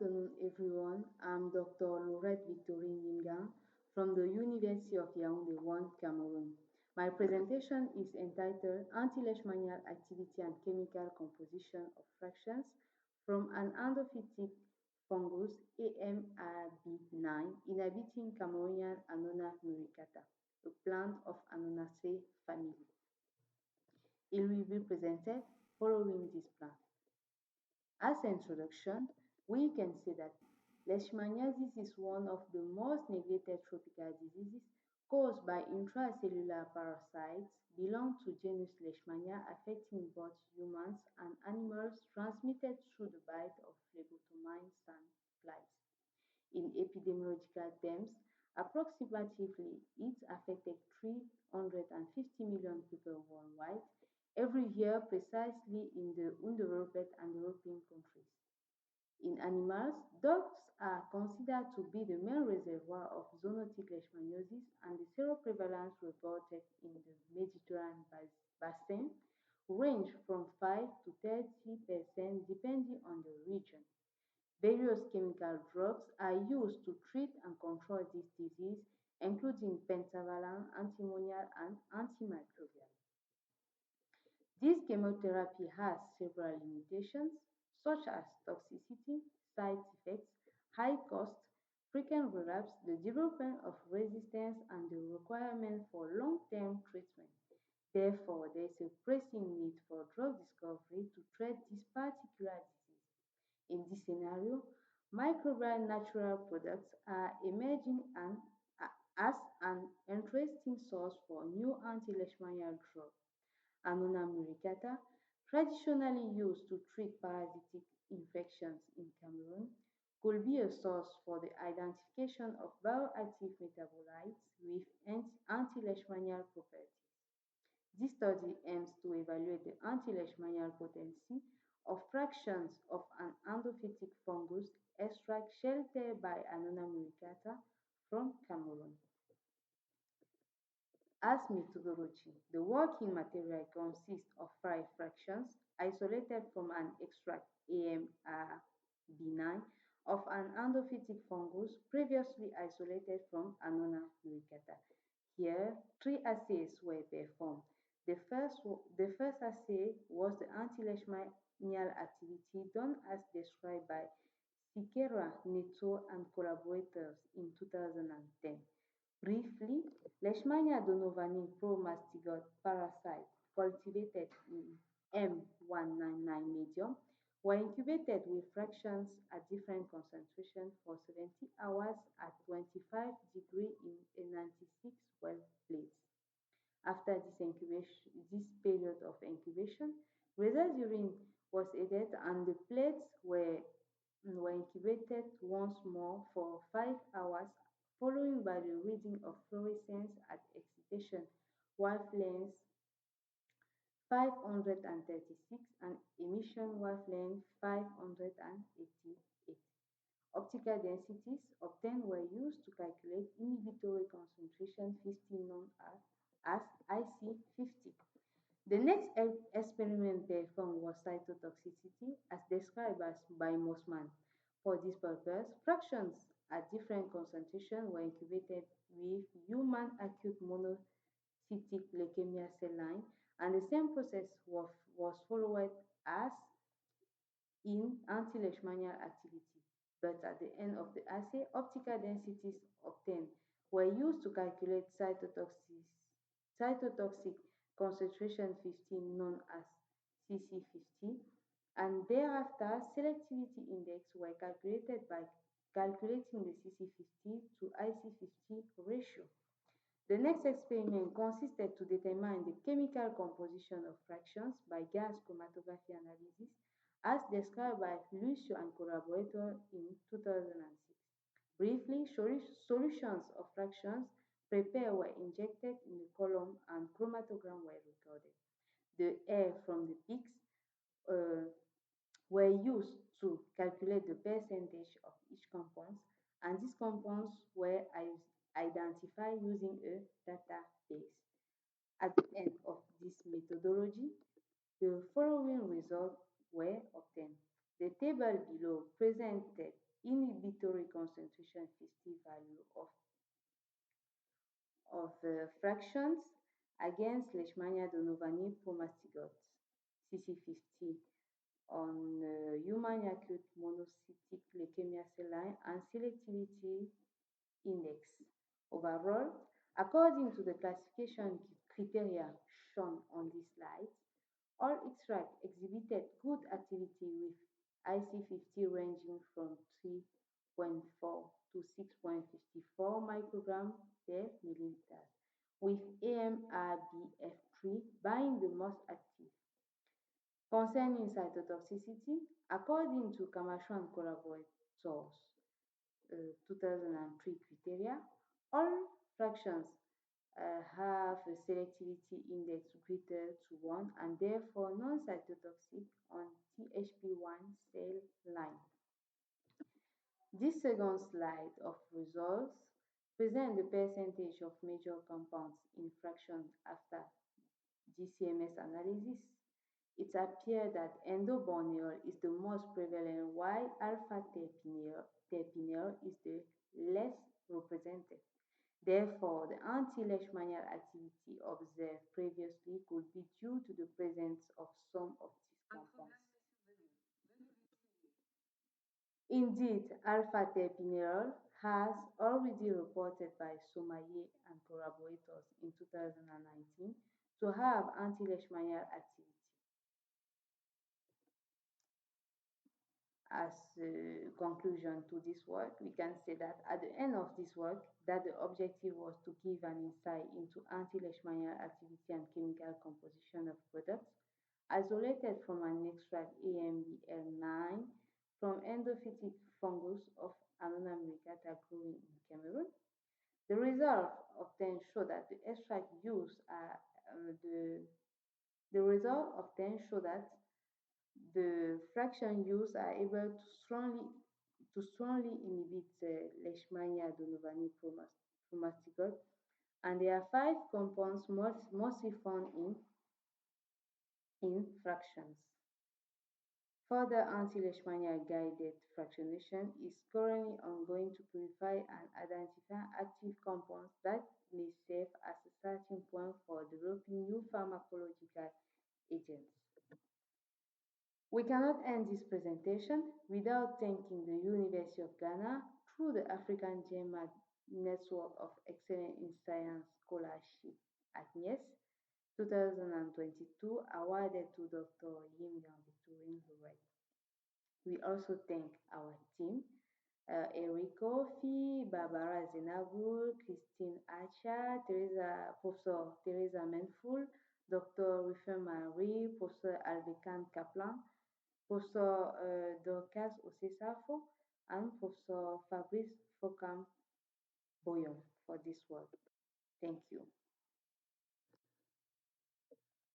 Afternoon, everyone. I'm Dr. Lorette Victorine Yimgang from the University of Yaoundé 1, Cameroon. My presentation is entitled Anti-Leishmanial Activity and Chemical Composition of Fractions from an Endophytic Fungus AMRB9 inhabiting Cameroonian Annona muricata, a plant of Annonaceae family. It will be presented following this plant. As an introduction, we can say that leishmaniasis is one of the most neglected tropical diseases caused by intracellular parasites belong to genus Leishmania affecting both humans and animals transmitted through the bite of phlebotomine sandflies. In epidemiological terms, approximately it affected 350 million people worldwide every year, precisely in the undeveloped and European countries. In animals, dogs are considered to be the main reservoir of zoonotic leishmaniasis, and the seroprevalence reported in the Mediterranean basin range from 5 to 30% depending on the region. Various chemical drugs are used to treat and control this disease, including pentavalent, antimonial, and antimicrobial. This chemotherapy has several limitations, such as toxicity, side effects, high cost, frequent relapse, the development of resistance, and the requirement for long-term treatment. Therefore, there is a pressing need for drug discovery to treat this particular disease. In this scenario, microbial natural products are emerging as an interesting source for new anti-leishmanial drugs. Annona muricata, traditionally used to treat parasitic infections in Cameroon, could be a source for the identification of bioactive metabolites with anti-leishmanial properties. This study aims to evaluate the anti-leishmanial potency of fractions of an endophytic fungus extract sheltered by Annona muricata from Cameroon. As methodology, the working material consists of 5 fractions isolated from an extract AMR-B9 of an endophytic fungus previously isolated from Annona muricata. Here, 3 assays were performed. The first assay was the anti-leishmanial activity done as described by Siqueira Neto and collaborators in 2010. Briefly, Leishmania donovani pro-mastigot parasite cultivated in M199 medium were incubated with fractions at different concentrations for 70 hours at 25 degrees in a 96 well plates. After this period of incubation, result urine was added and the plates were incubated once more for 5 hours, followed by the reading of fluorescence at excitation wavelengths 536 and emission wavelength 588. Optical densities obtained were used to calculate inhibitory concentration 50 known as IC50. The next experiment performed was cytotoxicity as described by Mossman. For this purpose, fractions at different concentrations were incubated with human acute monocytic leukemia cell line, and the same process was followed as in anti-leishmanial activity. But at the end of the assay, optical densities obtained were used to calculate cytotoxic concentration 15 known as CC50, and thereafter selectivity index were calculated by calculating the CC50 to IC50 ratio. The next experiment consisted to determine the chemical composition of fractions by gas chromatography analysis as described by Lucio and collaborators in 2006. Briefly, solutions of fractions prepared were injected in the column and chromatogram were recorded. The air from the peaks uh, were used to calculate the percentage of each compound, and these compounds were identified using a database. At the end of this methodology, the following results were obtained. The table below presented inhibitory concentration 50 value of fractions against Leishmania-Donovani promastigotes CC50 on human acute monocytic leukemia cell line and selectivity index. Overall, according to the classification criteria shown on this slide, all extracts exhibited good activity with IC50 ranging from 3.4 to 6.54 microgram per milliliter, with AMRBF3 being the most active. Concerning cytotoxicity, according to Camacho and collaborators 2003 criteria, all fractions have a selectivity index greater to 1 and therefore non-cytotoxic on THP1 cell line. This second slide of results presents the percentage of major compounds in fraction after GCMS analysis. It appears that endoborneol is the most prevalent while alpha-terpineol is the less represented. Therefore, the anti-leishmanial activity observed previously could be due to the presence of some of these compounds. Indeed, alpha-terpineol has already reported by Somaye and collaborators in 2019 to have anti-leishmanial activity. As a conclusion to this work, we can say that at the end of this work, that the objective was to give an insight into anti-leishmanial activity and chemical composition of products isolated from an extract AMBL9 from endophytic fungus of Annona muricata growing in Cameroon. The results obtained show that the extract used are the result obtained show that the fraction used are able to strongly inhibit Leishmania-Donovani promastigot, and there are 5 compounds mostly found in fractions. Further anti-Leishmania guided fractionation is currently ongoing to purify and identify active compounds that may serve as a starting point for developing new pharmacological agents. We cannot end this presentation without thanking the University of Ghana through the African GEMA Network of Excellence in Science Scholarship (ACNES) 2022 awarded to Dr. Yimgang Victorine Lorette. We also thank our team, Enrico Fi, Barbara Zenabul, Christine Acha, Professor Teresa Menful, Dr. Rufin Marie, Professor Alvekan Kaplan, Professor Dorcas Osesafo, and Professor Fabrice Fokam Boyon for this work. Thank you.